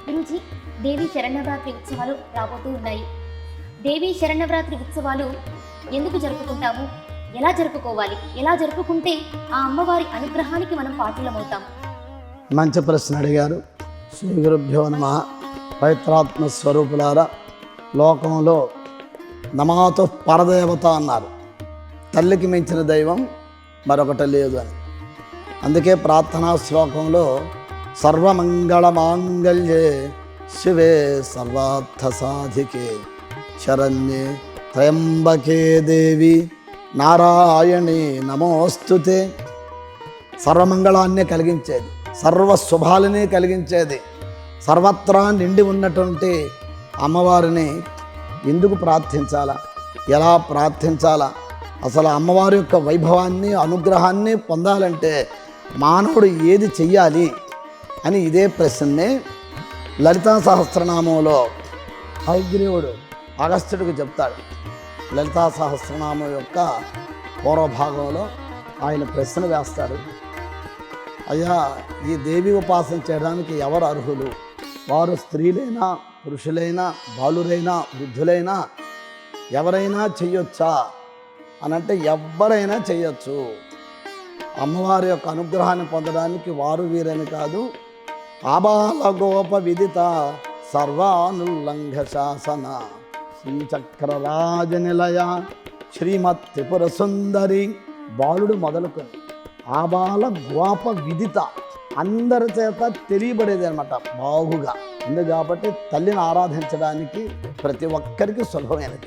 గురించి దేవీ శరణవరాత్రి ఉత్సవాలు రాబోతూ ఉన్నాయి. దేవీ శరణవరాత్రి ఉత్సవాలు ఎందుకు జరుపుకుంటాము, ఎలా జరుపుకోవాలి, ఎలా జరుపుకుంటే ఆ అమ్మవారి అనుగ్రహానికి మనం పాత్రలమవుతాం? మంచి ప్రశ్న అడిగారు. శ్రీ గురుభ్యో నమః. పవిత్రాత్మ స్వరూపులారా, లోకంలో నమాతు పరదేవత అన్నారు. తల్లికి మించిన దైవం మరొకటి లేదు అని. అందుకే ప్రార్థనా శ్లోకంలో సర్వమంగళ మాంగళ్యే శివే సర్వార్థ సాధికే శరణ్యే త్రయంబకే దేవి నారాయణి నమోస్తుతే. సర్వమంగళాన్ని కలిగించేది, సర్వ శుభాలని కలిగించేది, సర్వత్రా నిండి ఉన్నటువంటి అమ్మవారిని ఎందుకు ప్రార్థించాలా, ఎలా ప్రార్థించాలా, అసలు అమ్మవారి యొక్క వైభవాన్ని అనుగ్రహాన్ని పొందాలంటే మానవుడు ఏది చెయ్యాలి అని ఇదే ప్రశ్నే లలితా సహస్రనామంలో హయగ్రీవుడు అగస్త్యుడికి చెప్తాడు. లలితా సహస్రనామం యొక్క పూర్వభాగంలో ఆయన ప్రశ్న వేస్తాడు. అయ్యా, ఈ దేవి ఉపాసన చేయడానికి ఎవరు అర్హులు? వారు స్త్రీలైనా పురుషులైనా బాలురైనా వృద్ధులైనా ఎవరైనా చెయ్యొచ్చా అని అంటే ఎవరైనా చెయ్యొచ్చు. అమ్మవారి యొక్క అనుగ్రహాన్ని పొందడానికి వారు వీరని కాదు. ఆబాల గోప విదిత సర్వానుల్లంఘ శాసన శ్రీచక్రరాజ నిలయ శ్రీమత్ త్రిపుర సుందరి. బాలుడు మొదలుకొని ఆబాల గోప విదిత అందరి చేత తెలియబడేది అనమాట బాగుగా ఉంది. కాబట్టి తల్లిని ఆరాధించడానికి ప్రతి ఒక్కరికి సులభమైనది.